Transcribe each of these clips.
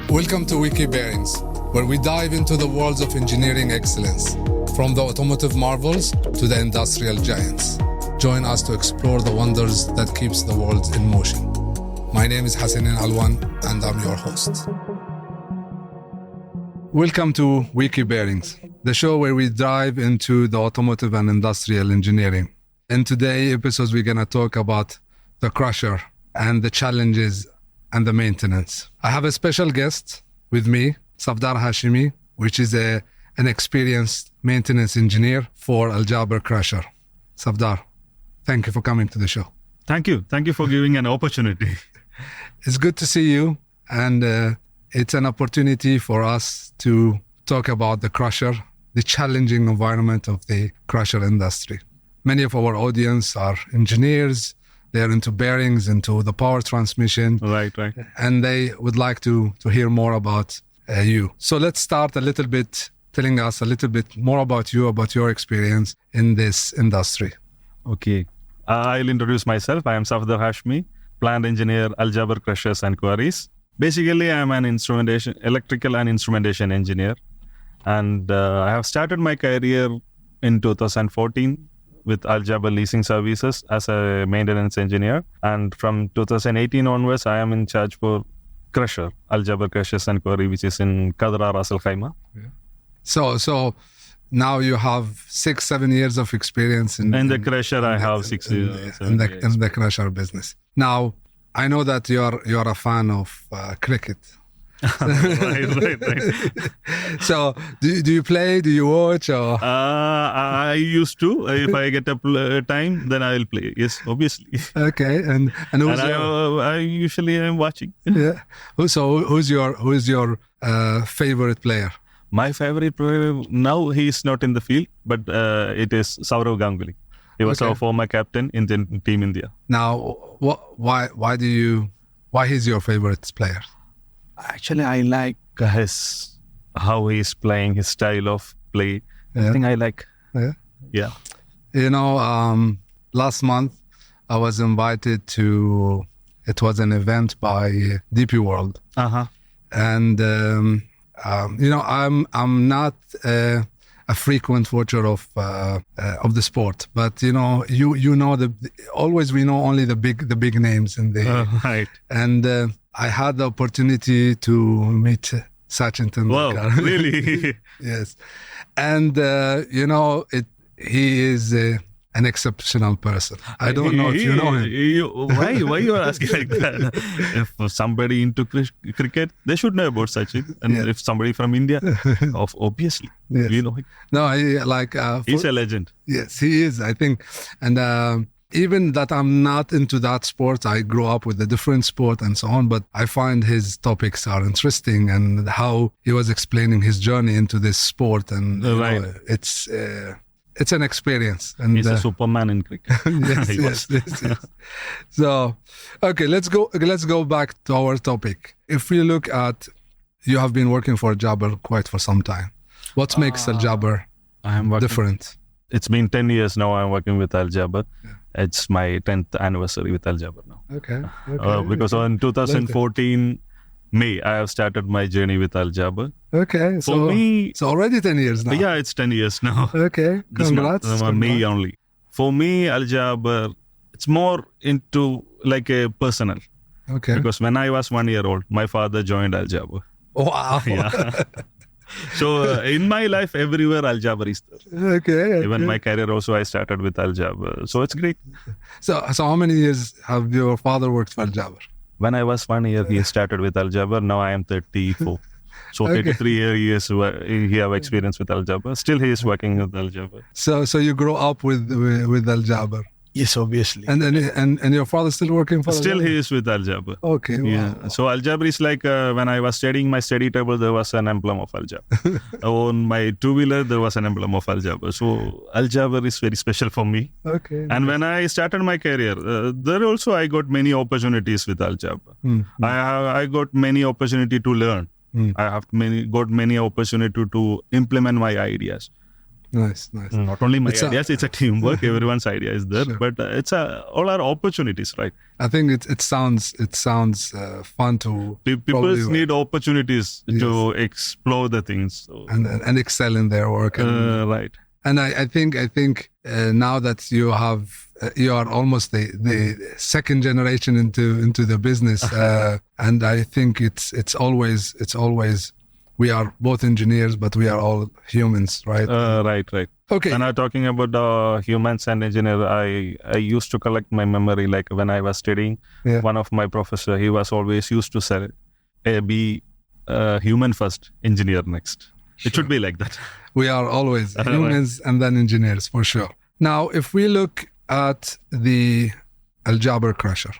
Welcome to Wiki Bearings, where we dive into the worlds of engineering excellence, from the automotive marvels to the industrial giants. Join us to explore the wonders that keeps the world in motion. My name is Hassanein Alwan, and I'm your host. Welcome to Wiki Bearings, the show where we dive into the automotive and industrial engineering. In today's episode, we're going to talk about the crusher and the challenges and the maintenance. I have a special guest with me, Safdar Hashmi, which is an experienced maintenance engineer for Jaber Crusher. Safdar, thank you for coming to the show. Thank you. Thank you for giving an opportunity. It's good to see you, and it's an opportunity for us to talk about the crusher, the challenging environment of the crusher industry. Many of our audience are engineers. They're into bearings, into the power transmission. Right. And they would like to hear more about you. So let's start a little bit, telling us a little bit more about you, about your experience in this industry. Okay. I'll introduce myself. I am Safdar Hashmi, plant engineer, Jaber Crushers Quarries. Basically, I'm an electrical and instrumentation engineer. And I have started my career in 2014 with Jaber Leasing Services as a maintenance engineer. And from 2018 onwards, I am in charge for Crusher, Jaber Crushers Quarries, which is in Kadra, Ras Al Khaimah. Yeah. So now you have 6-7 years of experience in the crusher. I have 6 years in the crusher business. Now, I know that you're a fan of cricket. right. So, do you play? Do you watch? Or? I used to. If I get a time, then I will play. Yes, obviously. Okay, and I usually am watching. Yeah. So, who's your favorite player? My favorite player now, he is not in the field, but it is Sourav Ganguly. He was our former captain in Team India. Now, why he's your favorite player? Actually, I like how he's playing, his style of play. Yeah. I think I like. Yeah. You know, last month I was invited to. It was an event by DP World. And you know, I'm not a frequent watcher of the sport, but you know, you know always we know only the big names in the right. And I had the opportunity to meet Sachin Tendulkar. Wow, really? Yes. And, you know, he is an exceptional person. I don't know if you know him. Why you are asking like that? If somebody into cricket, they should know about Sachin. And if somebody from India, obviously, you know him. No, he's a legend. Yes, he is, I think. And even that I'm not into that sport, I grew up with a different sport and so on, but I find his topics are interesting and how he was explaining his journey into this sport. And you know, it's an experience. And he's a Superman in cricket. yes. So, okay, let's go back to our topic. If we look at, you have been working for Jaber quite for some time. What makes Jaber different? It's been 10 years now I'm working with Jaber. Yeah. It's my 10th anniversary with Jaber now. Okay. Because in 2014 May, I have started my journey with Jaber. Okay. For me, it's already 10 years now. Yeah, it's 10 years now. Okay. Congrats. May only. For me, Jaber, it's more into like a personal. Okay. Because when I was 1 year old, my father joined Jaber. Wow. Yeah. So in my life, everywhere Jaber is there. Okay. Even my career also, I started with Jaber. So it's great. So how many years have your father worked for Jaber? When I was 1 year, he started with Jaber. Now I am 34. So 33 years he have experience with Jaber. Still he is working with Jaber. So you grow up with Jaber? Yes, obviously. And your father still working for Still he is with Jaber. Okay. Wow. Yeah. So Jaber is like when I was studying my study table, there was an emblem of Jaber. On my two-wheeler, there was an emblem of Jaber. So Jaber is very special for me. Okay. And when I started my career, there also I got many opportunities with Jaber. I got many opportunity to learn. I have got many opportunity to implement my ideas. Nice. Not only my It's ideas, it's a teamwork. Everyone's idea is there, Sure. but it's all our opportunities, right? I think it sounds fun to People probably- need opportunities Yes. to explore the things. So, and excel in their work. right. And I think now that you are almost the second generation into the business, and I think it's always we are both engineers, but we are all humans, right? Right. Okay. And talking about humans and engineer, I used to collect my memory. Like when I was studying, Yeah. one of my professor, he was always used to say, be human first, engineer next. It should be like that. We are always humans and then engineers, for sure. Now, if we look at the Jaber Crusher,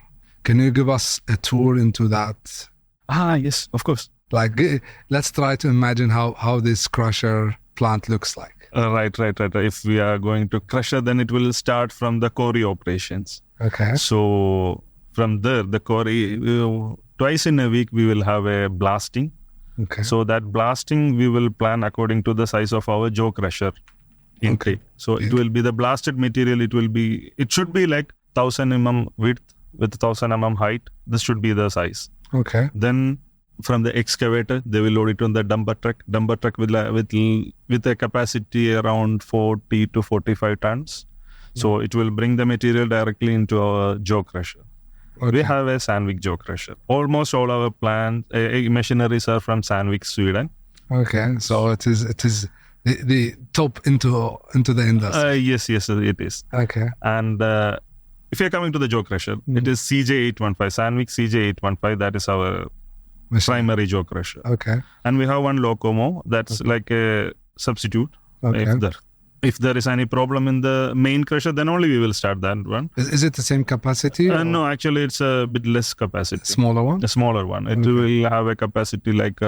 can you give us a tour into that? Yes, of course. Like, let's try to imagine how this crusher plant looks like. Right. If we are going to crusher, then it will start from the quarry operations. Okay. So from there, the quarry, twice in a week, we will have a blasting. Okay. So that blasting, we will plan according to the size of our jaw crusher intake. So it will be the blasted material. It should be like 1000 mm width with 1000 mm height. This should be the size. Okay. Then from the excavator, they will load it on the dumper truck with a capacity around 40 to 45 tons. So it will bring the material directly into our jaw crusher. Okay. We have a Sandvik jaw crusher. Almost all our plants, machineries are from Sandvik, Sweden. Okay. So it is the top into the industry. Yes, it is. Okay. And if you're coming to the jaw crusher, it is CJ815, Sandvik CJ815. That is our primary jaw crusher. Okay. And we have one locomo that's like a substitute. Okay. If there is any problem in the main crusher, then only we will start that one. Is it the same capacity? No, actually it's a bit less capacity. Smaller one? A smaller one. It will have a capacity like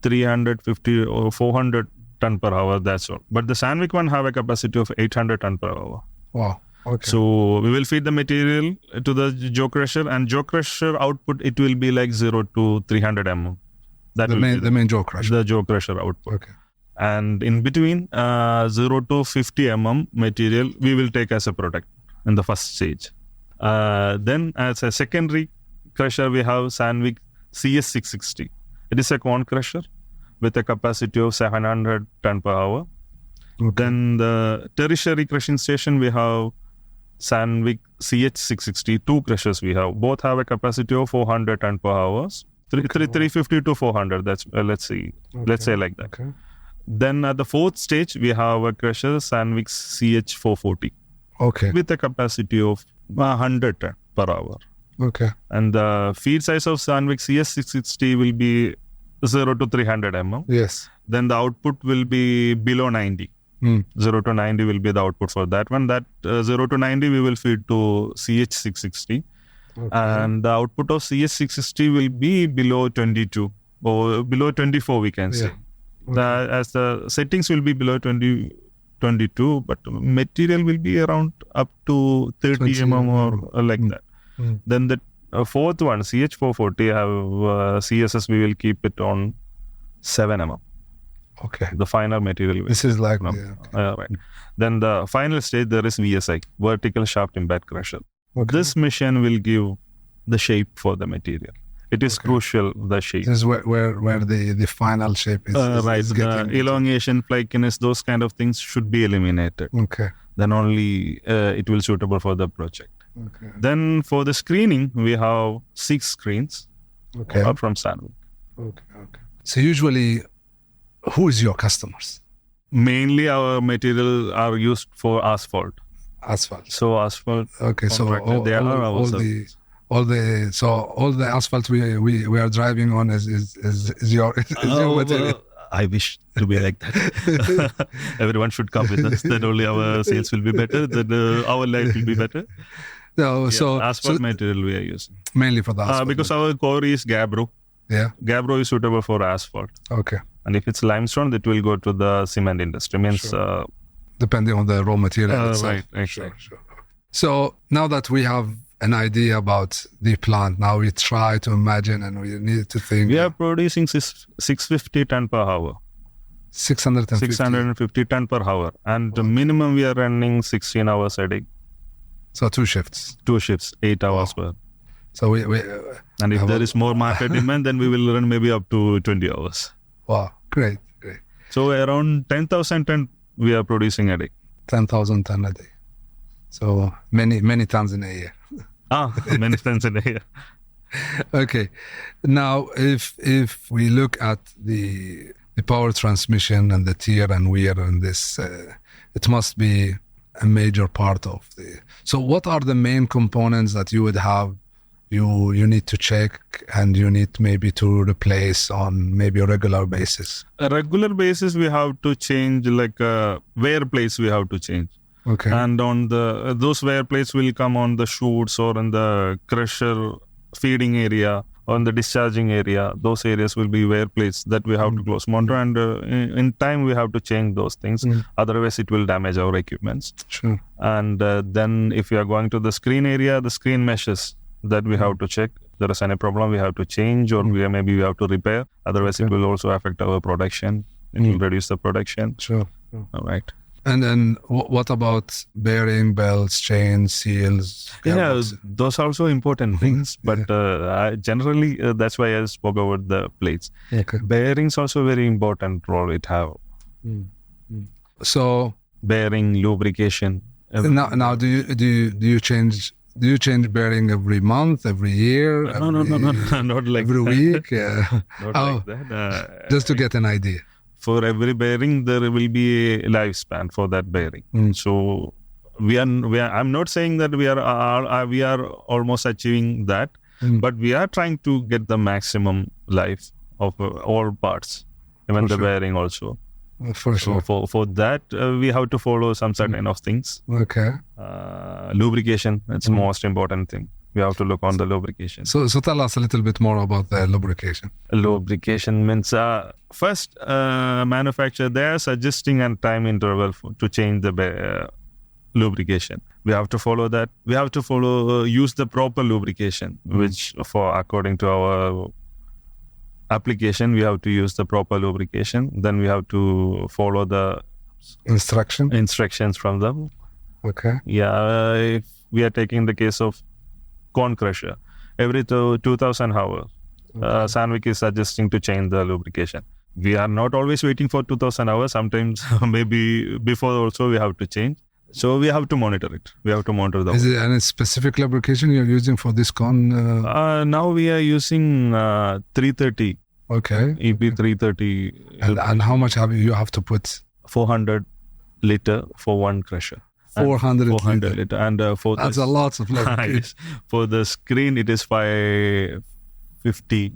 350 or 400 ton per hour, that's all. But the Sandvik one have a capacity of 800 ton per hour. Wow. Okay. So we will feed the material to the jaw crusher, and jaw crusher output, it will be like 0 to 300 mm. The main jaw crusher. The jaw crusher output. Okay. And in between 0 to 50 mm material, we will take as a product in the first stage. Then as a secondary crusher, we have Sandvik CS660. It is a cone crusher with a capacity of 700 ton per hour. Okay. Then the tertiary crushing station, we have Sandvik CH660, two crushers we have. Both have a capacity of 400 ton per hour. 350 to 400, that's, let's see. Okay. Let's say like that. Okay. Then at the fourth stage, we have a crusher, Sandvik CH440, Okay. with a capacity of 100 ton per hour. Okay. And the feed size of Sandvik CS660 will be 0 to 300 mm. Yes. Then the output will be below 90. 0 to 90 will be the output for that one. That 0 to 90 we will feed to CH660. Okay. And the output of CH660 will be below 22 or below 24, we can say. Okay. As the settings will be below 22, but material will be around up to 30 mm or like that. Then the fourth one, CH440, have CSS, we will keep it on 7 mm. Okay. The finer material. This is like Right. Then the final stage, there is VSI, vertical shaft impact crusher. Okay. This machine will give the shape for the material. It is crucial, the shape. This is where the final shape is. Right. is The getting elongation, flakiness, those kind of things should be eliminated. Okay. Then only it will suitable for the project. Okay. Then for the screening, we have 6 screens from Sandvik. Okay. So usually, who is your customers? Mainly our material are used for asphalt. Asphalt. So asphalt. Okay. So all the asphalt we are driving on is your material. I wish to be like that. Everyone should come with us. Then only our sales will be better. Then our life will be better. So asphalt material we are using mainly for the asphalt. because our quarry is gabbro. Yeah. Gabbro is suitable for asphalt. Okay. And if it's limestone, it will go to the cement industry. Means depending on the raw material itself. Right. Sure. So now that we have an idea about the plant, now we try to imagine and we need to think. We are producing 650 ton per hour. 650 ton per hour. And the minimum we are running 16 hours a day. So 2 shifts. 2 shifts, 8 hours per. So we And if there is more market demand, then we will run maybe up to 20 hours. Wow, great. So around 10,000 ton we are producing a day. 10,000 ton a day. So many tons in a year. Many tons in a year. Okay. Now, if we look at the power transmission and the tear and wear and this, it must be a major part of the... So what are the main components that you would have, you need to check and you need maybe to replace on maybe a regular basis? A regular basis, we have to change like wear plates we have to change. Okay. And on those wear plates will come on the chutes or in the crusher feeding area, on the discharging area. Those areas will be wear plates that we have to close monitor, and in time we have to change those things. Otherwise it will damage our equipments. Sure. And then if you are going to the screen area, the screen meshes that we have to check. If there is any problem, we have to change, or maybe we have to repair. Otherwise it will also affect our production. It will reduce the production. Sure. All right. And then what about bearing, belts, chains, seals? Yeah, those are also important things. But generally, that's why I spoke about the plates. Okay. Bearings also very important role it have. So bearing, lubrication. Now, do you change bearing every month, every year? No, not like every week. Not like that. Just to get an idea. For every bearing, there will be a lifespan for that bearing. So I'm not saying that we are almost achieving that, but we are trying to get the maximum life of all parts, even the bearing also. For sure. So for that, we have to follow some certain of things. Okay. Lubrication, that's the most important thing. We have to look on the lubrication. So tell us a little bit more about the lubrication. Lubrication means first manufacturer, they are suggesting a time interval to change the lubrication. We have to follow that. We have to use the proper lubrication, which according to our application, we have to use the proper lubrication. Then we have to follow the instructions from them. Okay. Yeah, if we are taking the case of cone crusher, every 2,000 hours, Sandvik is suggesting to change the lubrication. We are not always waiting for 2,000 hours. Sometimes maybe before also we have to change. So we have to monitor it. We have to monitor the. Is it any specific lubrication you're using for this cone? Now we are using 330. Okay. EP 330. And how much you have to put? 400 liter for one crusher. 400 liter. And that's a lot of lubrication. For the screen, it is 550.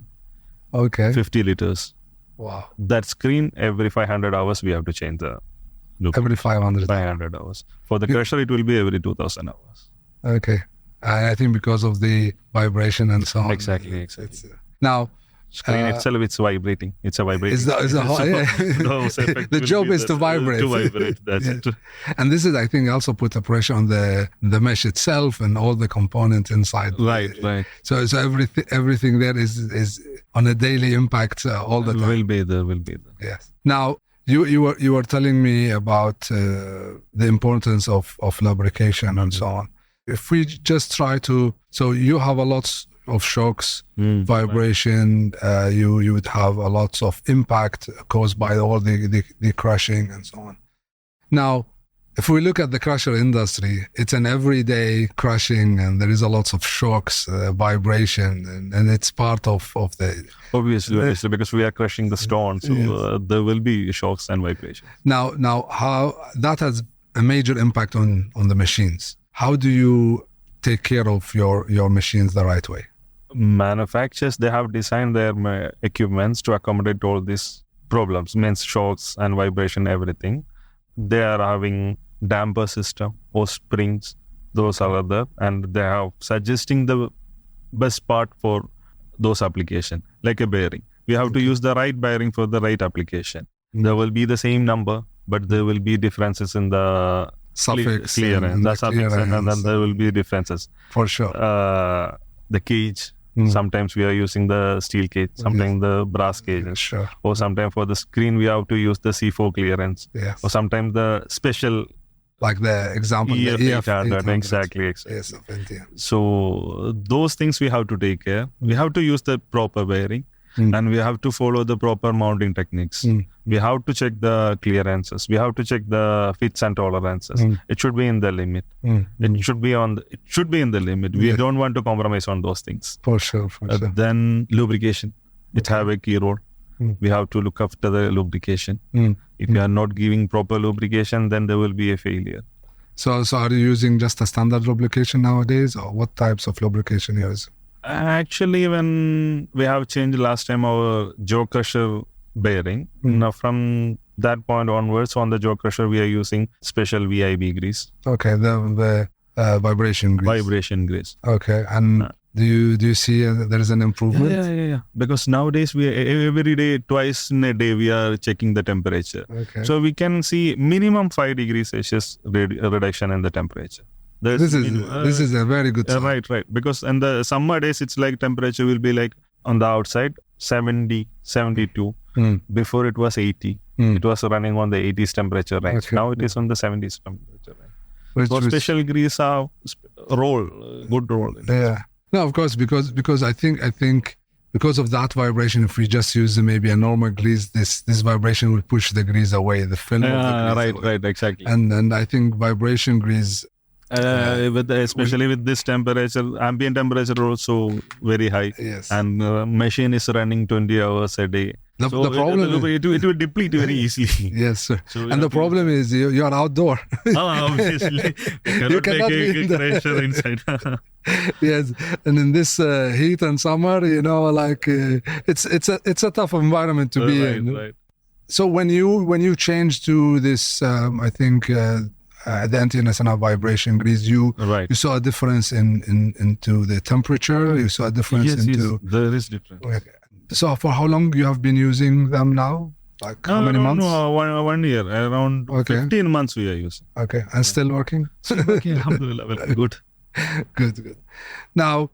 Okay. 50 liters. Wow. That screen, every 500 hours, we have to change the lubrication. Every 500 hours. For the crusher, it will be every 2,000 hours. Okay. I think because of the vibration and so on. Exactly. Now, screen itself, it's vibrating. It's a vibrating. The job is to vibrate. To vibrate, that's it. And this is, I think, also put a pressure on the mesh itself and all the components inside. Right. So everything there is on a daily impact all the time. Will be there. Yes. Now, you were telling me about the importance of lubrication and so on. If we just try to, so you have a lot of shocks, vibration, you would have a lot of impact caused by all the crushing and so on. Now, if we look at the crusher industry, it's an everyday crushing and there is a lot of shocks, vibration, and it's part of the... Obviously, because we are crushing the stone, so there will be shocks and vibration. Now, how that has a major impact on the machines. How do you take care of your machines the right way? Manufacturers, they have designed their equipments to accommodate all these problems, means shocks and vibration, everything. They are having damper system or springs, those are there, and they are suggesting the best part for those applications, like a bearing. We have to use the right bearing for the right application. There will be the same number, but there will be differences in the suffix clearance, and then there will be differences. For sure. The cage, Sometimes we are using the steel cage, sometimes the brass cage. Sure. Or sometimes for the screen, we have to use the C4 clearance. Yes. Or sometimes the special... Like the example, the EF 800. Exactly. Yes, of India. So those things we have to take care. We have to use the proper bearing and we have to follow the proper mounting techniques. We have to check the clearances. We have to check the fits and tolerances. It should be in the limit. It should be in the limit. We don't want to compromise on those things. For sure. Then lubrication. It have a key role. We have to look after the lubrication. If you are not giving proper lubrication, then there will be a failure. So are you using just a standard lubrication nowadays, or what types of lubrication you use? Actually, when we have changed last time our jaw crusher bearing, now from that point onwards on the jaw crusher, we are using special VIB grease. Okay, the vibration grease. Vibration grease. Okay, and do you see there is an improvement? Yeah. Because nowadays every day, twice in a day, we are checking the temperature. Okay. So we can see minimum 5 degrees Celsius reduction in the temperature. This is a very good sign. Right. Because in the summer days, it's like temperature will be like on the outside 70, 72. Before it was 80. It was running on the 80s temperature range. Okay. Now it is on the 70s temperature range. So special grease have good role. Yeah. No, of course, because I think because of that vibration, if we just use maybe a normal grease, this vibration will push the grease away, the film of the grease away. Right, exactly. And I think vibration grease, especially with this temperature, ambient temperature also very high. Yes. And machine is running 20 hours a day. The problem it will deplete very easily. Yes, sir. So and the problem is you are outdoor. Obviously. You cannot be in pressure inside. Yes, and in this heat and summer, it's a tough environment to be in. Right. So when you change to this, I think the anti-NSNR vibration grease, you saw a difference into the temperature. You saw a difference Yes, there is difference. Okay. So for how long you have been using them now? Like how many months? No, 1 year. Around 15 months we are using. Okay, and still working? Okay, alhamdulillah, very good. Good. Now,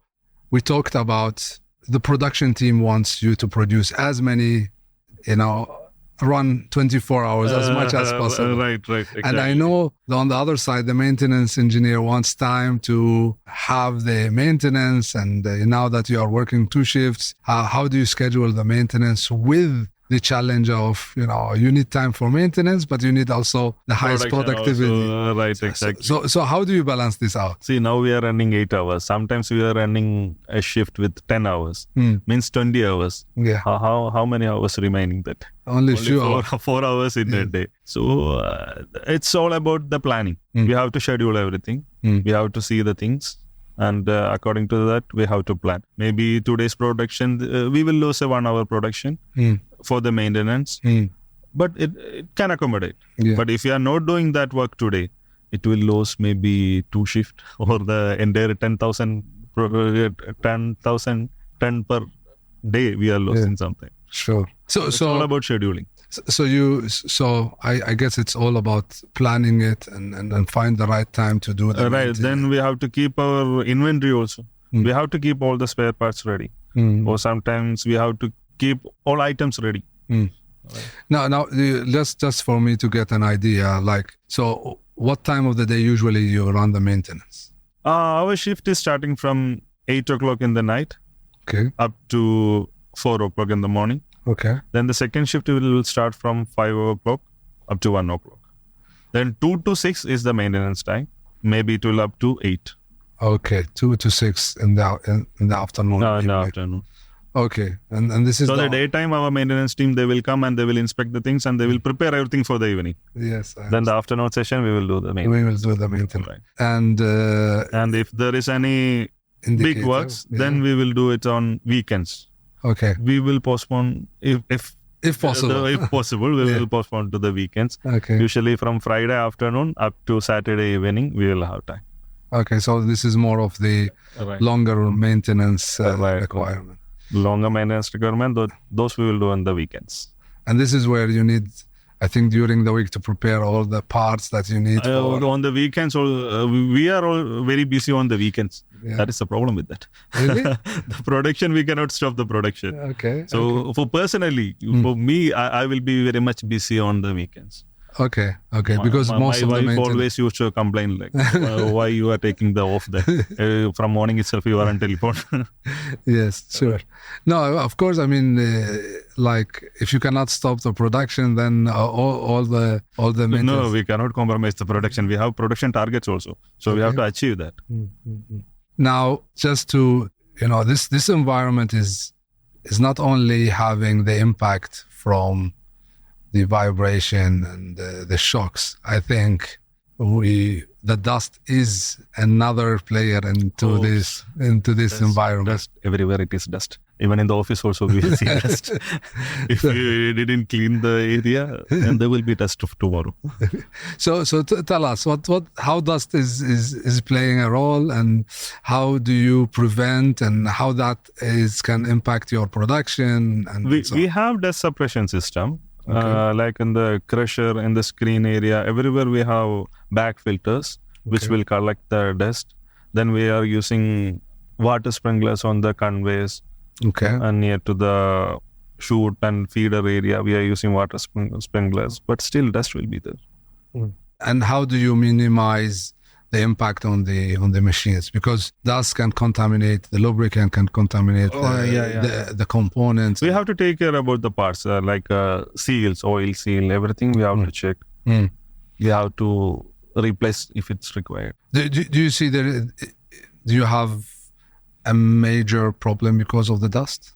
we talked about the production team wants you to produce as many, run 24 hours as much as possible. Right. Exactly. And I know on the other side, the maintenance engineer wants time to have the maintenance. And now that you are working 2 shifts, how do you schedule the maintenance with the challenge of, you need time for maintenance, but you need also the highest productivity. Also, right, exactly. So how do you balance this out? See, now we are running 8 hours. Sometimes we are running a shift with 10 hours. Means 20 hours. Yeah. How many hours remaining that? Only few hours. 4 hours in a day. So it's all about the planning. We have to schedule everything. We have to see the things. And according to that, we have to plan. Maybe today's production, we will lose a 1 hour production for the maintenance. But it can accommodate. Yeah. But if you are not doing that work today, it will lose maybe 2 shifts or the entire 10,000 ton per day we are losing something. Sure. So it's all about scheduling. So I guess it's all about planning it and find the right time to do that. Right. Then we have to keep our inventory also. We have to keep all the spare parts ready. Or sometimes we have to keep all items ready. Right. Now, just for me to get an idea, so what time of the day usually you run the maintenance? Our shift is starting from 8 o'clock in the night up to 4 o'clock in the morning. Okay. Then the second shift will start from 5 o'clock up to 1 o'clock. Then 2 to 6 is the maintenance time. Maybe it will up to 8. Okay, 2 to 6 in the afternoon. No, in the afternoon. Okay, and this is so the daytime our maintenance team, they will come and they will inspect the things and they will prepare everything for the evening. Yes. Then the afternoon session we will do the maintenance. Right. And if there is any big works, then we will do it on weekends. Okay. We will postpone if possible. We will postpone to the weekends. Okay. Usually from Friday afternoon up to Saturday evening, we will have time. Okay, so this is more of the longer maintenance requirement. Longer maintenance requirement, those we will do on the weekends. And this is where you need I think during the week to prepare all the parts that you need. On the weekends, we are all very busy on the weekends. Yeah. That is the problem with that. Really? The production, we cannot stop the production. Okay. So for personally, for me, I will be very much busy on the weekends. Okay. Because most of the wife maintenance... always used to complain like, why you are taking the off there? From morning itself, you are on telephone. Yes, sure. No, of course. I mean, like if you cannot stop the production, then all the maintenance. No, we cannot compromise the production. We have production targets also, so we have to achieve that. Now, just to this environment is not only having the impact from the vibration and the shocks. I think the dust is another player into this environment. Dust everywhere. It is dust. Even in the office also we will see dust. If you didn't clean the area, then there will be dust of tomorrow. So tell us how dust is playing a role, and how do you prevent, and how that can impact your production. And we have dust suppression system. Okay. Like in the crusher, in the screen area, everywhere we have back filters which will collect the dust. Then we are using water sprinklers on the conveys. Okay. And near to the chute and feeder area, we are using water sprinklers. But still, dust will be there. And how do you minimize the impact on the machines? Because dust can contaminate, the lubricant can contaminate the components. We have to take care about the parts like seals, oil seal, everything we have to check. We have to replace if it's required. Do you see do you have a major problem because of the dust?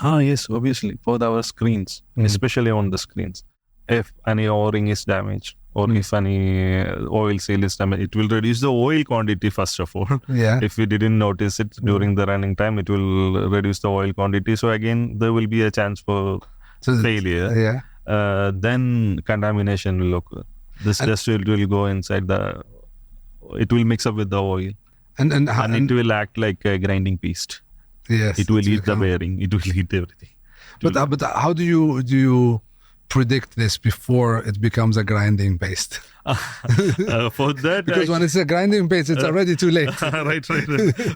Yes, obviously for our screens, especially on the screens. If any O-ring is damaged, or if any oil seal is damaged, it will reduce the oil quantity first of all. Yeah. If we didn't notice it during the running time, it will reduce the oil quantity. So again, there will be a chance for failure. Yeah. Then contamination will occur. This dust will go inside it will mix up with the oil. And it will act like a grinding paste. Yes. It will eat the bearing. It will eat everything. But how do you predict this before it becomes a grinding paste? For that, because when it's a grinding paste, it's already too late. Right.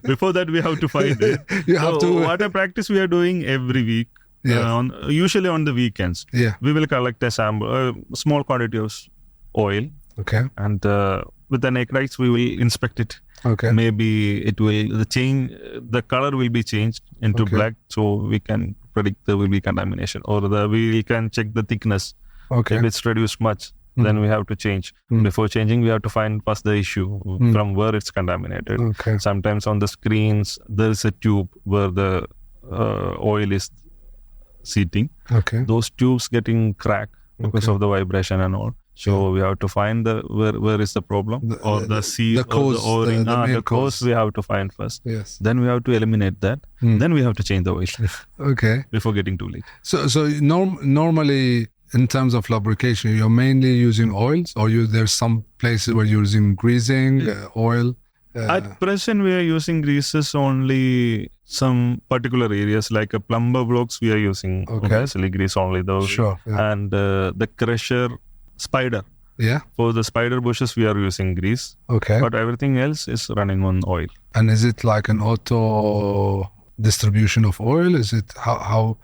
Before that, we have to find it. What a practice we are doing every week. Yes. Usually on the weekends. Yeah. We will collect a sample, small quantity of oil. Okay. And with the naked eyes, we will inspect it. Okay. Maybe the color will be changed into black, so we can predict there will be contamination, or we can check the thickness. Okay. If it's reduced much, then we have to change. Before changing, we have to find first the issue from where it's contaminated. Okay. Sometimes on the screens, there is a tube where the oil is seating. Okay. Those tubes getting cracked because of the vibration and all. So we have to find where is the problem, or the seal, cause, or the O-ring. The cause we have to find first. Yes. Then we have to eliminate that. Then we have to change the oil. Okay. Before getting too late. So normally in terms of lubrication, you're mainly using oils, or there's some places where you're using greasing, oil? At present, we are using greases only some particular areas, like a plumber blocks we are using obviously grease only those. Sure. Yeah. And the crusher spider. Yeah. For the spider bushes, we are using grease. Okay. But everything else is running on oil. And is it like an auto distribution of oil? Is it how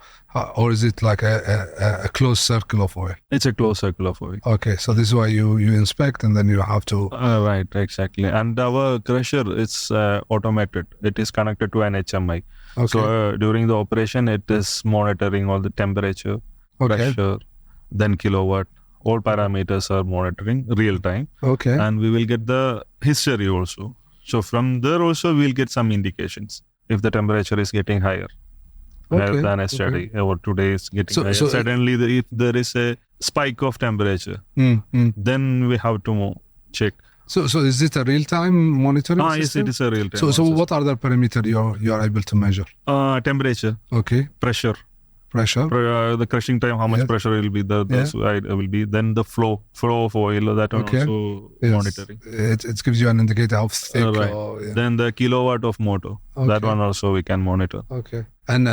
or is it like a closed circle of oil? It's a closed circle of oil. Okay, so this is why you inspect, and then you have to... Right, exactly. And our crusher is automated. It is connected to an HMI. Okay. So during the operation, it is monitoring all the temperature, pressure, then kilowatt. All parameters are monitoring real time. Okay. And we will get the history also. So from there also, we'll get some indications if the temperature is getting higher than yesterday, or today is getting higher. Suddenly, if there is a spike of temperature, then we have to check. So is it a real-time monitoring system? Yes, it is a real-time. So what are the parameters you are able to measure? Temperature. Okay. Pressure. Pressure. The crushing time, how much pressure will be, the side will be, then the flow of oil, that one also monitoring. It gives you an indicator of thick. Right. Then the kilowatt of motor, that one also we can monitor. Okay. And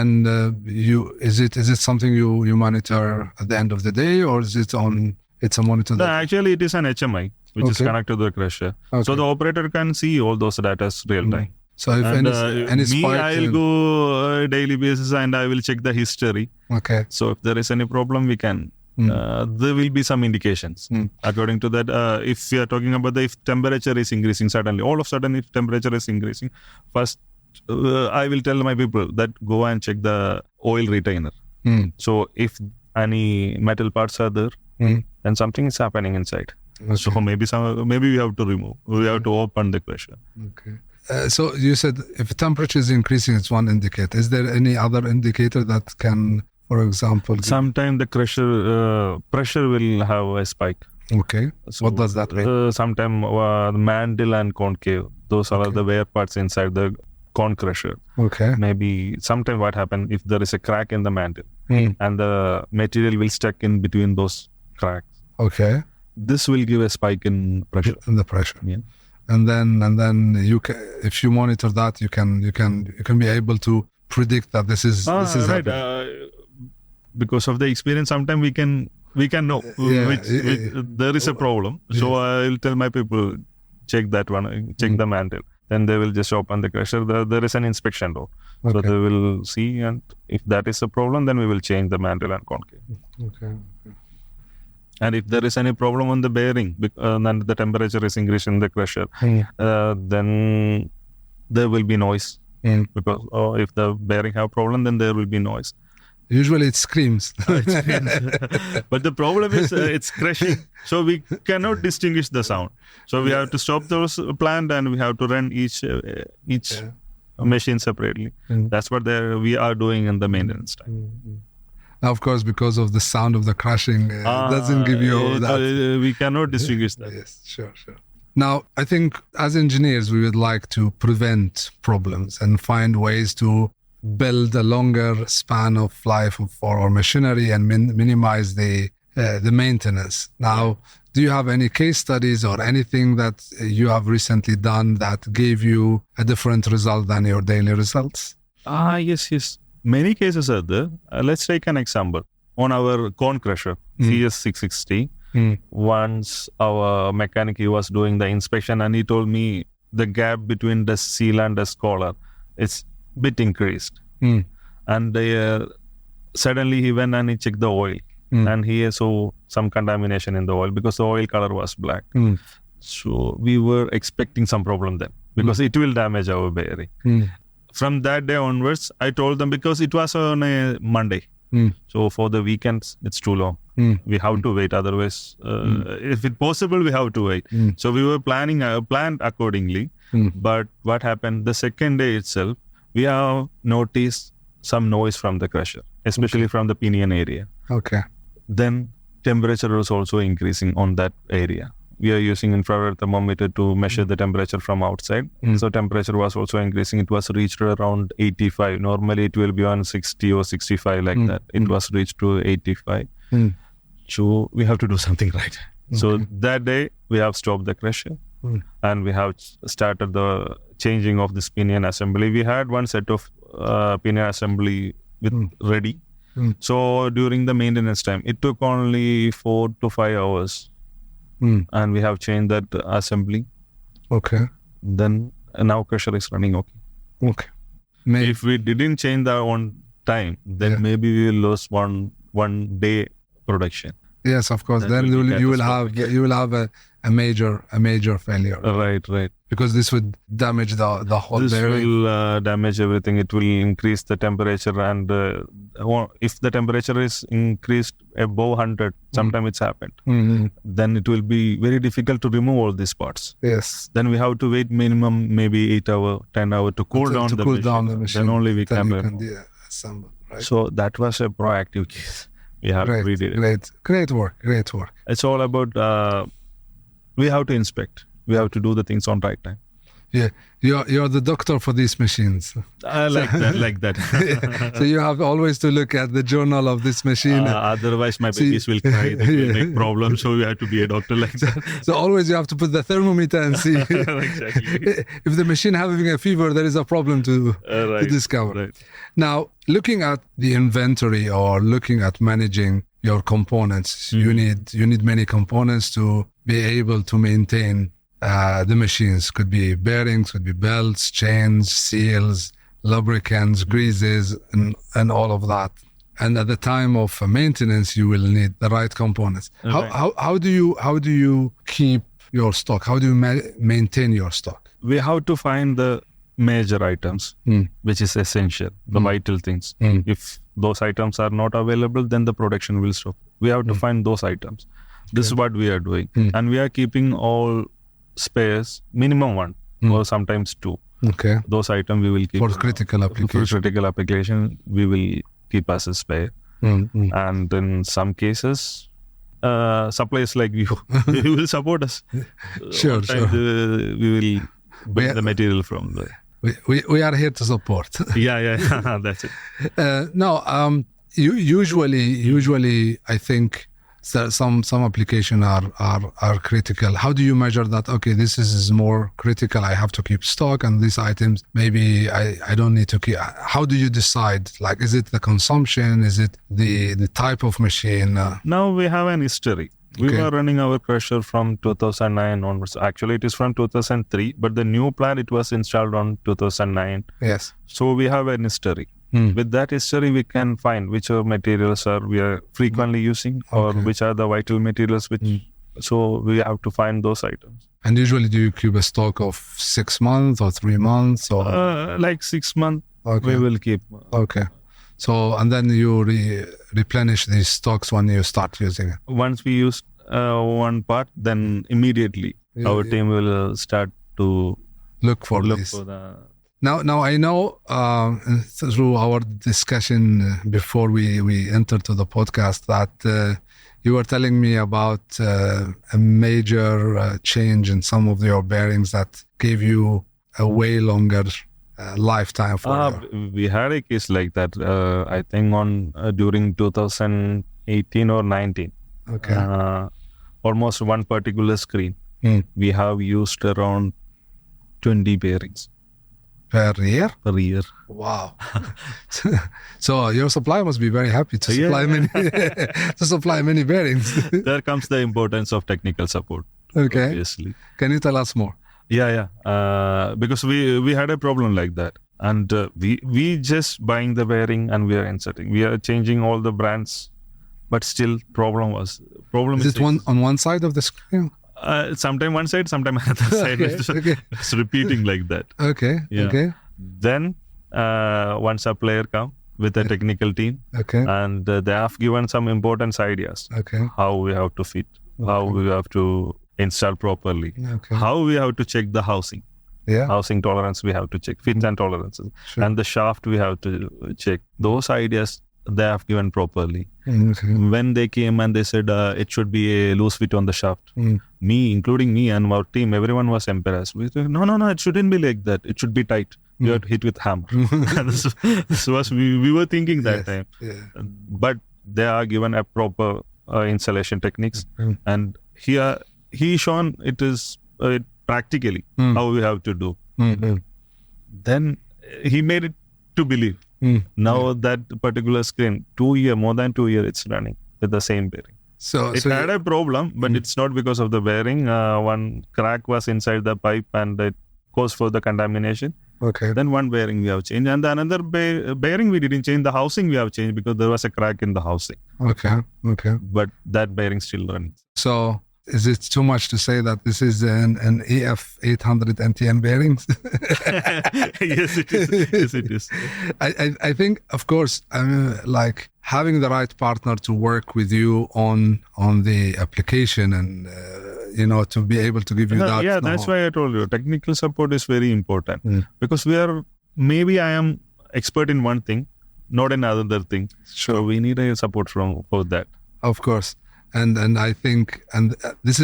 is it something you monitor at the end of the day, or is it on? It's a monitor. Actually, it is an HMI which is connected to the crusher, so the operator can see all those data real time. So if any spike, I'll go daily basis and I will check the history. Okay. So if there is any problem, we can. There will be some indications. According to that, if we are talking about if temperature is increasing suddenly, all of a sudden if temperature is increasing, first I will tell my people that go and check the oil retainer. So if any metal parts are there, then something is happening inside. Okay. So maybe we have to remove. We have to open the crusher. Okay. So you said if temperature is increasing, it's one indicator. Is there any other indicator that can, for example... Sometimes the crusher pressure will have a spike. Okay. So what does that mean? Sometimes the mantle and concave, those are the wear parts inside the cone crusher. Okay. Maybe sometimes what happens if there is a crack in the mantle and the material will stuck in between those cracks. Okay. This will give a spike in pressure. In the pressure. Yeah. And then you can, if you monitor that, you can be able to predict that this is right. Because of the experience, sometimes we can know there is a problem. So I'll tell my people, check that one, check the mantle. Then they will just open the crusher. There is an inspection door. So they will see, and if that is a problem, then we will change the mantle and concave. Okay. And if there is any problem on the bearing, and the temperature is increasing in the crusher, then there will be noise. Because if the bearing have problem, then there will be noise. Usually it screams. But the problem is it's crushing. So we cannot distinguish the sound. So we have to stop those plant and we have to run each machine separately. That's what we are doing in the maintenance time. Now, of course, because of the sound of the crushing, it doesn't give you that. We cannot distinguish that. Yes, sure. Now, I think as engineers, we would like to prevent problems and find ways to build a longer span of life for our machinery and minimize the maintenance. Now, do you have any case studies or anything that you have recently done that gave you a different result than your daily results? Yes. Many cases are there. Let's take an example. On our cone crusher, CS660, once our mechanic, he was doing the inspection and he told me the gap between the seal and the collar is bit increased. And suddenly he went and he checked the oil and he saw some contamination in the oil because the oil color was black. So we were expecting some problem then because it will damage our bearing. From that day onwards, I told them, because it was on a Monday. So for the weekends, it's too long. We have to wait. Otherwise, if it's possible, we have to wait. So we were planned accordingly. But what happened, the second day itself, we have noticed some noise from the crusher, especially from the pinion area. Okay. Then temperature was also increasing on that area. We are using infrared thermometer to measure the temperature from outside. So temperature was also increasing. It was reached around 85. Normally it will be on 60 or 65 like that. It was reached to 85. So we have to do something right. So that day we have stopped the crusher and we have started the changing of this pinion assembly. We had one set of pinion assembly ready. So during the maintenance time, it took only 4 to 5 hours. And we have changed that assembly. Okay. Then now crusher is running okay. If we didn't change that on time, then maybe we will lose one day production. Yes, of course. Then you will have a major failure. Right. Because this would damage the whole bearing. This will damage everything. It will increase the temperature, and if the temperature is increased above 100, sometimes it's happened. Then it will be very difficult to remove all these parts. Yes. Then we have to wait minimum maybe 8 hours, 10 hours to cool down the machine. Then only we can assemble. Right? So that was a proactive case. We have redid it. Great work. It's all about we have to inspect. We have to do the things on right time. Yeah, you're the doctor for these machines. I like that. So you have always to look at the journal of this machine. Otherwise, my babies will cry. They will make problems. So you have to be a doctor like that. So always you have to put the thermometer and see Exactly. if the machine having a fever, there is a problem to discover. Right. Now, looking at the inventory or looking at managing your components, you need many components to be able to maintain the machines. Could be bearings, could be belts, chains, seals, lubricants, greases, and all of that. And at the time of maintenance, you will need the right components. Okay. How do you keep your stock? How do you maintain your stock? We have to find the major items, which is essential, the vital things. If those items are not available, then the production will stop. We have to find those items. This is what we are doing. And we are keeping all spares, minimum one or sometimes two. Okay. Those items we will keep. For critical application. For critical application, we will keep as a spare. And in some cases, suppliers like you, you will support us. Sure. We will bring the material from there. We are here to support. Yeah, that's it. Usually, I think some application are critical. How do you measure that? Okay, this is more critical. I have to keep stock, and these items maybe I don't need to keep. How do you decide? Like, is it the consumption? Is it the type of machine? Now we have an history. We were running our crusher from 2009 onwards. Actually, it is from 2003, but the new plant, it was installed on 2009. Yes. So we have an history. With that history, we can find which materials we are frequently using or which are the vital materials. So we have to find those items. And usually, do you keep a stock of 6 months or 3 months? Or like 6 months, we will keep. Okay. So, and then you replenish these stocks when you start using it? Once we use one part, then immediately our team will start to look for the... Now I know through our discussion before we entered to the podcast that you were telling me about a major change in some of your bearings that gave you a way longer lifetime for we had a case like that I think on during 2018 or 19. Okay. Almost one particular screen we have used around 20 bearings per year. Wow. So your supplier must be very happy to supply many to supply many bearings. There comes the importance of technical support. Okay. Obviously. Can you tell us more? Yeah. Because we had a problem like that, and we just buying the bearing and we are inserting. We are changing all the brands, but still problem. Is it on one side of the screen? Sometime one side, sometime another side. It's repeating like that. Okay. Yeah. Okay. Then one supplier come with a technical team. Okay. And they have given some important ideas. Okay. How we have to fit, how we have to install properly, how we have to check the housing. Yeah. Housing tolerance we have to check, fits and tolerances. Sure. And the shaft we have to check. Those ideas they have given properly. When they came and they said it should be a loose fit on the shaft, me, including me and our team, everyone was embarrassed. We said, no, it shouldn't be like that. It should be tight. You have to hit with hammer. this was we were thinking that time. Yeah. But they are given a proper installation techniques, and here he shown it is practically how we have to do. Then he made it to believe. Now that particular screen, more than 2 years, it's running with the same bearing. So it had a problem, but it's not because of the bearing. One crack was inside the pipe and it caused for the contamination. Okay. Then one bearing we have changed, and the another bearing we didn't change. The housing we have changed because there was a crack in the housing. Okay. But that bearing still runs. So is it too much to say that this is an EF 800 NTN bearings? Yes, it is. I think, of course, like having the right partner to work with you on the application and to be able to give you that. Yeah, that's why I told you technical support is very important because maybe I am expert in one thing, not in another thing. Sure. So we need a support for that. Of course. And I think, this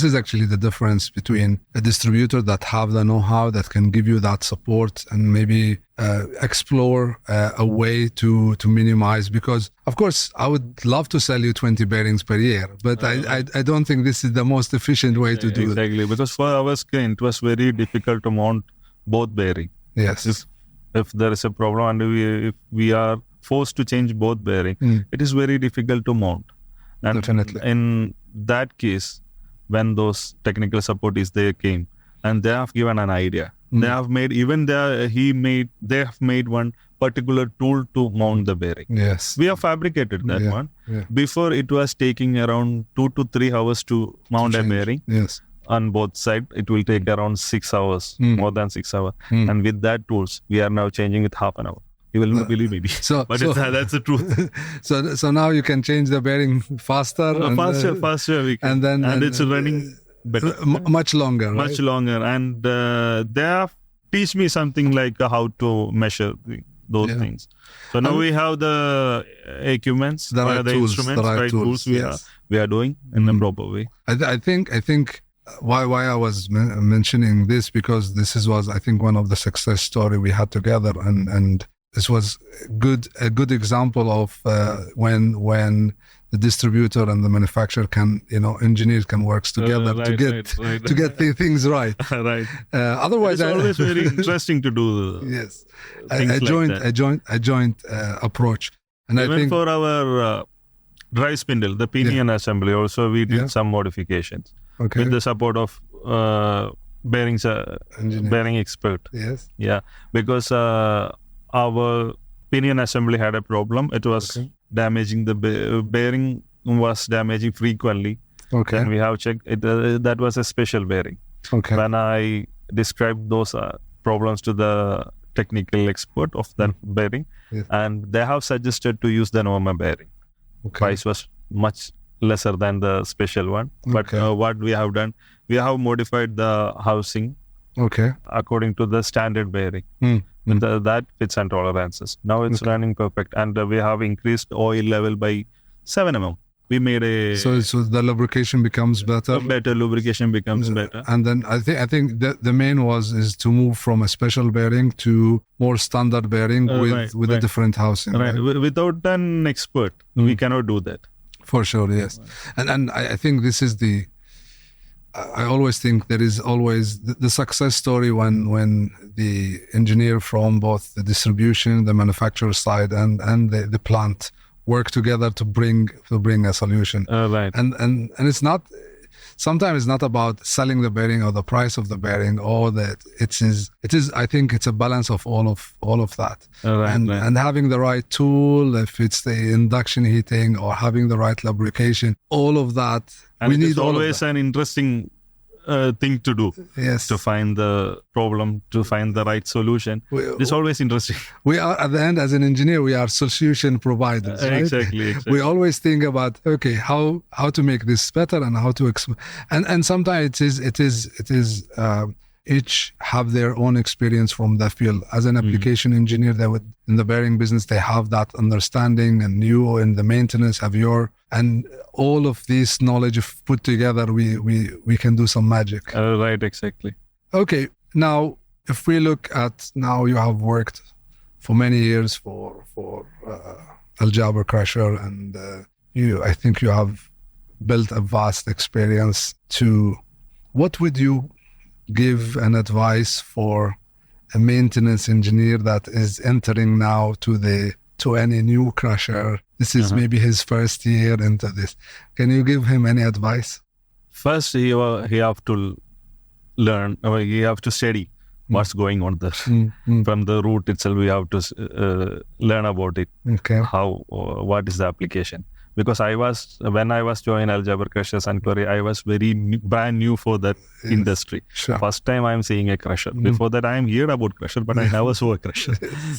is actually the difference between a distributor that have the know-how that can give you that support and maybe explore a way to minimize, because of course I would love to sell you 20 bearings per year, but I don't think this is the most efficient way to do it. Exactly, because for our screen it was very difficult to mount both bearing. Yes. If there is a problem and if we are forced to change both bearing, it is very difficult to mount. And Definitely. in that case, when those technical support is there came, and they have given an idea. They have made, they have made one particular tool to mount the bearing. Yes. We have fabricated that one. Yeah. Before it was taking around 2 to 3 hours to mount a bearing. Yes. On both sides, it will take around 6 hours, more than 6 hours. And with that tools, we are now changing it half an hour. You will not believe me. But that's the truth. So now you can change the bearing faster. Faster we can. And it's running better. Much longer. Much longer. And they have teach me something like how to measure those things. So now we have the equipments, the instruments, right tools we are doing in a proper way. I think why I was mentioning this, because this was I think one of the success story we had together, and this was a good example of when the distributor and the manufacturer can, engineers can work together to get things right. Right. Otherwise, it's always very interesting to do. Yes, a joint approach. And even I think for our drive spindle, the pinion assembly, also we did some modifications with the support of bearing expert. Yes. Yeah, because our pinion assembly had a problem. It was damaging the bearing was damaging frequently. Okay. And we have checked it. That was a special bearing. Okay. When I described those problems to the technical expert of that bearing, and they have suggested to use the normal bearing. Price was much lesser than the special one. But what we have done, we have modified the housing according to the standard bearing. With that fits and tolerances. Now it's running perfect, and we have increased oil level by 7 mm. We made so the lubrication becomes better. Better lubrication becomes better. And then I think the main is to move from a special bearing to more standard bearing with a different housing. Right. Without an expert, we cannot do that. For sure, yes. And I think this is I always think there is always the success story when the engineer from both the distribution, the manufacturer side, and the plant work together to bring a solution. Right. And it's not, sometimes it's not about selling the bearing or the price of the bearing, or that it is I think it's a balance of all of that. And having the right tool, if it's the induction heating or having the right lubrication, all of that. And we need always an interesting thing to do. Yes. To find the problem, to find the right solution. It's always interesting. We are, at the end, as an engineer, we are solution providers. Right? Exactly. We always think about, how to make this better and how to and sometimes it is each have their own experience from that field. As an application engineer, in the bearing business, they have that understanding, and you in the maintenance have and all of this knowledge put together, we can do some magic. Right, exactly. Okay, now if we look at, now you have worked for many years for Jaber Crusher, and I think you have built a vast experience too. What would you give an advice for a maintenance engineer that is entering now to any new crusher? This is maybe his first year into this. Can you give him any advice? First, he have to learn, he have to study what's going on there. From the root itself, we have to learn about it. Okay. What is the application? Because when I was joining Jaber Crushers and Quarry, I was very brand new for that industry. Sure. First time I'm seeing a crusher. Before that, I am heard about crusher, but I never saw a crusher.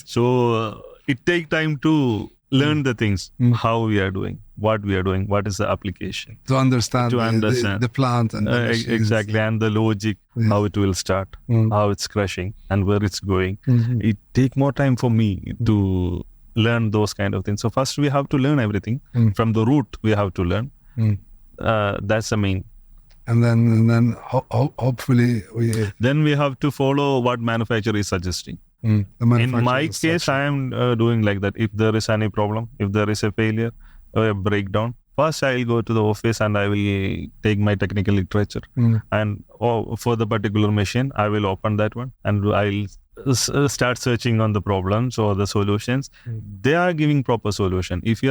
So it takes time to learn the things, how we are doing, what we are doing, what is the application. To understand the plant. And exactly, and the logic, how it will start, how it's crushing, and where it's going. It takes more time for me to learn those kind of things. So first we have to learn everything. From the root we have to learn. That's the main. And then hopefully Then we have to follow what manufacturer is suggesting. the manufacturer In my is case, such- I am doing like that. If there is any problem, if there is a failure or a breakdown, first I'll go to the office and I will take my technical literature. And for the particular machine, I will open that one and I'll start searching on the problems or the solutions. They are giving proper solution. If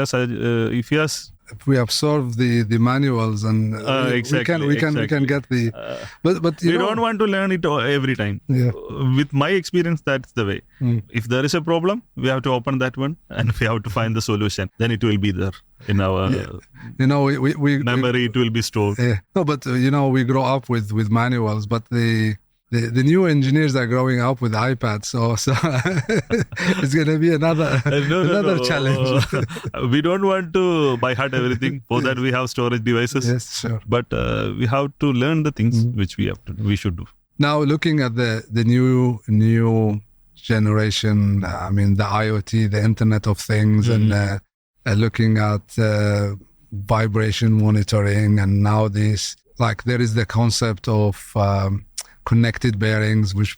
we absorb the manuals and exactly, we can get the but we don't want to learn it every time. With my experience, that's the way. If there is a problem, we have to open that one and we have to find the solution. Then it will be there in our memory. It will be stored. No, but we grow up with manuals, but the new engineers are growing up with iPads, so it's going to be another challenge. We don't want to by heart everything. For that, we have storage devices. Yes, sure. But we have to learn the things which we should do. Now, looking at the new generation, the IoT, the Internet of Things, and looking at vibration monitoring, and now there is the concept of connected bearings, which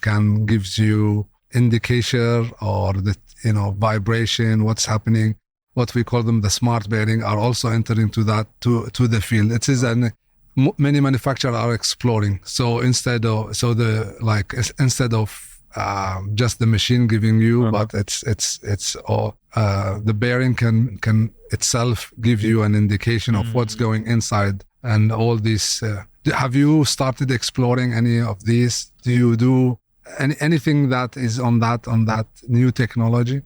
can gives you indication or the vibration, what's happening. What we call them the smart bearing are also entering to the field. It is many manufacturers are exploring. So instead of just the machine giving you, but it's the bearing can itself give you an indication of what's going inside and all these. Have you started exploring any of these? Do you do anything that is on that new technology?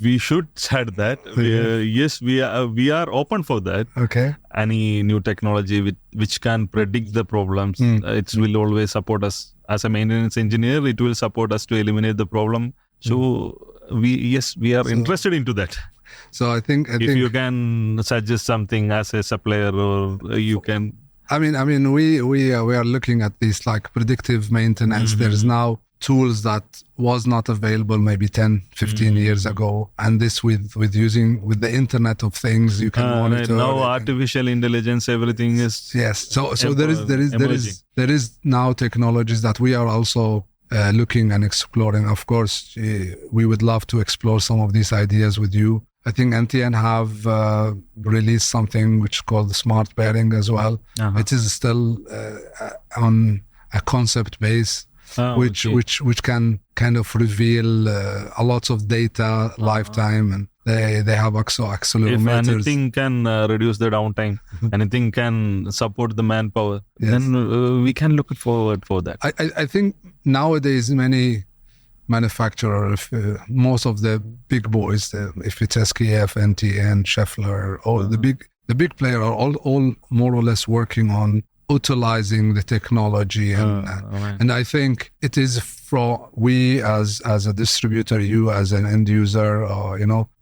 We should start that. Yes, we are open for that. Okay. Any new technology which can predict the problems, it will always support us. As a maintenance engineer, it will support us to eliminate the problem. So we are interested into that. So I think if you can suggest something as a supplier, or you can. We are looking at this like predictive maintenance. There's now tools that was not available maybe 10, 15 years ago, and this with the Internet of Things, you can monitor. Now artificial intelligence, everything is so there is now technologies that we are also looking and exploring. Of course, we would love to explore some of these ideas with you. I think NTN have released something which is called the smart bearing as well. It is still on a concept base, which can kind of reveal a lot of data lifetime, and they have also accelerometers. If anything can reduce the downtime, anything can support the manpower, then we can look forward for that. I think nowadays many manufacturers, most of the big boys, if it's SKF, NTN, Schaeffler, all the big players are all more or less working on utilizing the technology, and I think it is for we as a distributor, you as an end user,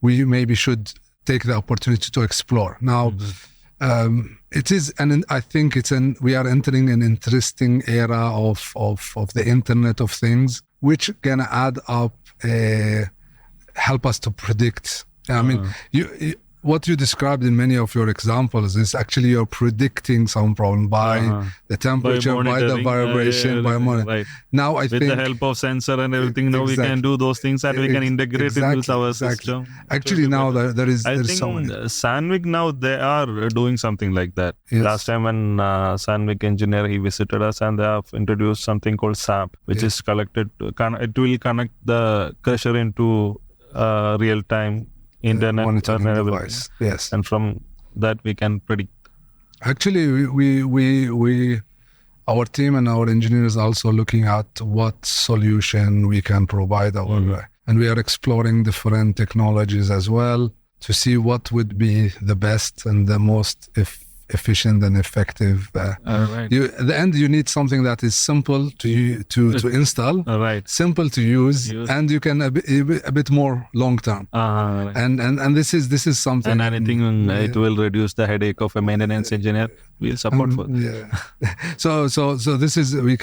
we maybe should take the opportunity to explore. Now, it is, and I think we are entering an interesting era of the Internet of Things, which can add up, help us to predict. What you described in many of your examples is actually you're predicting some problem by the temperature, by the vibration, by monitoring. Right. Now with the help of sensor and everything, now we can do those things and we can integrate it with our system. Actually, now there is I think so many. Sandvik now they are doing something like that. Yes. Last time when Sandvik engineer he visited us, and they have introduced something called SAP, which is collected. It will connect the crusher into real time internet monitoring and device. Yes, and from that we can predict. Actually, we our team and our engineers are also looking at what solution we can provide and we are exploring different technologies as well to see what would be the best and the most efficient and effective. At the end, you need something that is simple to install, simple to use, and you can a bit more long term. And this is something. And anything it will reduce the headache of a maintenance engineer. We'll support for. So this is we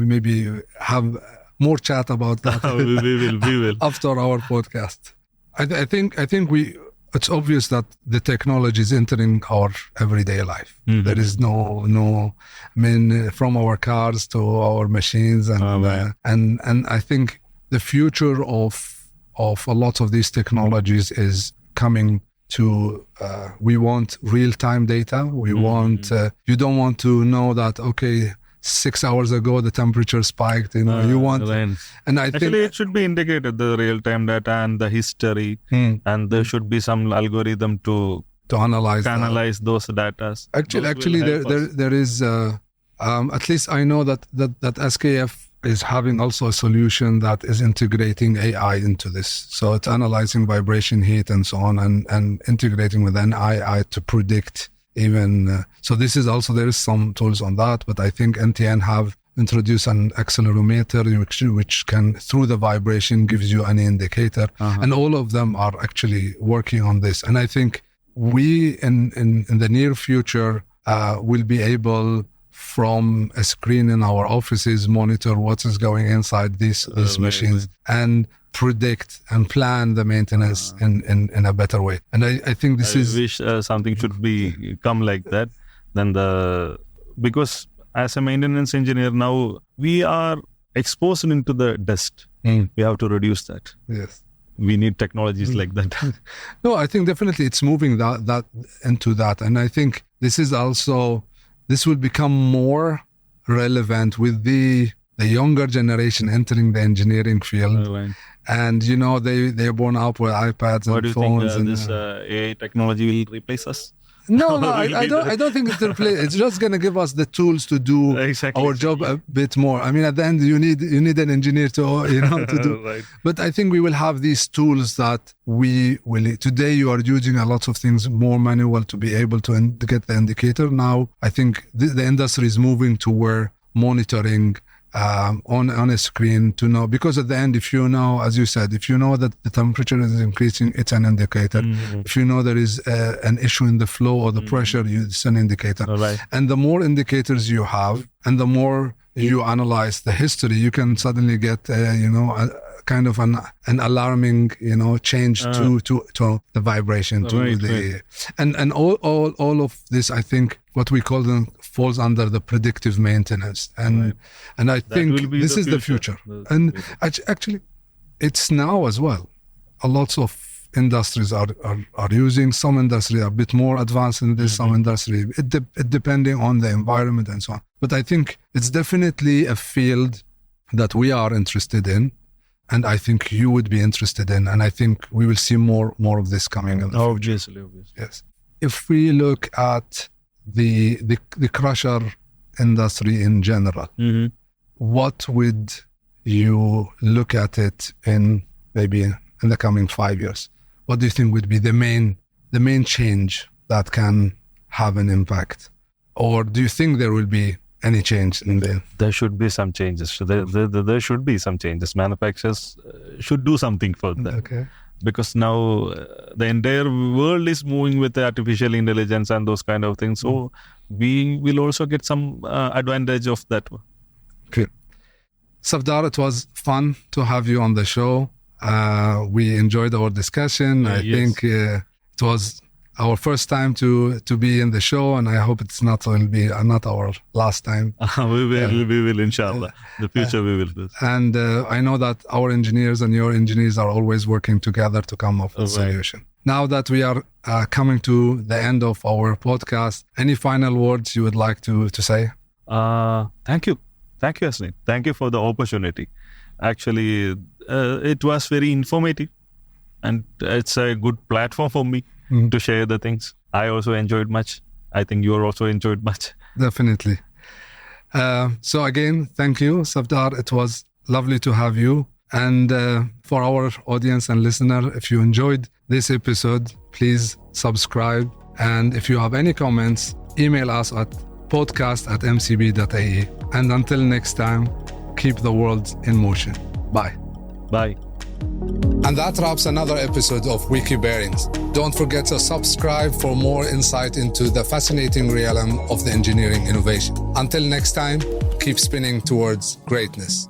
maybe have more chat about that. we will after our podcast. I think we it's obvious that the technology is entering our everyday life. There is no, from our cars to our machines, and I think the future of a lot of these technologies is coming to. We want real-time data. We want. You don't want to know that. Okay, 6 hours ago the temperature spiked. You want, and I think it should be indicated, the real-time data and the history, and there should be some algorithm to analyze those data. Actually, there is. At least I know that SKF is having also a solution that is integrating AI into this. So it's analyzing vibration, heat, and so on, and integrating with an AI to predict even. So this is also, there is some tools on that, but I think NTN have introduced an accelerometer which can, through the vibration, gives you an indicator. And all of them are actually working on this. And I think we, in the near future, will be able, from a screen in our offices, monitor what is going inside these machines and predict and plan the maintenance in a better way. And I think this is... I wish something should come like that. Because as a maintenance engineer now, we are exposed into the dust. We have to reduce that. Yes. We need technologies like that. No, I think definitely it's moving that into that. And I think this will become more relevant with the younger generation entering the engineering field. And, they're born up with iPads and phones. Do you think this AI technology will replace us? No, I don't think it's replace. It's just going to give us the tools to do our job a bit more. I mean, at the end, you need an engineer to do. Right. But I think we will have these tools that we will. Today, you are using a lot of things more manual to be able to get the indicator. Now, I think the industry is moving to where monitoring on a screen to know, because at the end, if you know, as you said, if you know that the temperature is increasing, it's an indicator. If you know there is an issue in the flow or the pressure, it's an indicator. And the more indicators you have, and the more you analyze the history, you can suddenly get a kind of an alarming change to the vibration, and all of this. I think what we call them falls under the predictive maintenance, and I think this is the future. And actually, it's now as well. A lot of industries are using. Some industry are a bit more advanced in this. Some industry, it depending on the environment and so on. But I think it's definitely a field that we are interested in, and I think you would be interested in, and I think we will see more of this coming in the future. Obviously. Yes. If we look at the crusher industry in general, what would you look at it in maybe in the coming 5 years? What do you think would be the main change that can have an impact? Or do you think there will be any change in there? There should be some changes. There should be some changes. Manufacturers should do something for that. Okay. Because now the entire world is moving with artificial intelligence and those kind of things. So we will also get some advantage of that. Okay. Safdar, it was fun to have you on the show. We enjoyed our discussion. I think it was our first time to be in the show, and I hope it's not our last time. We will, inshallah. The future we will do. And I know that our engineers and your engineers are always working together to come up with a solution. Now that we are coming to the end of our podcast, any final words you would like to say? Thank you, Hassanein. Thank you for the opportunity. Actually, it was very informative, and it's a good platform for me to share the things. I also enjoyed much. I think you also enjoyed much. Definitely. So again, thank you, Safdar. It was lovely to have you. And for our audience and listener, if you enjoyed this episode, please subscribe. And if you have any comments, email us at podcast@mcb.ae. And until next time, keep the world in motion. Bye. Bye. And that wraps another episode of Wiki Bearings. Don't forget to subscribe for more insight into the fascinating realm of the engineering innovation. Until next time, keep spinning towards greatness.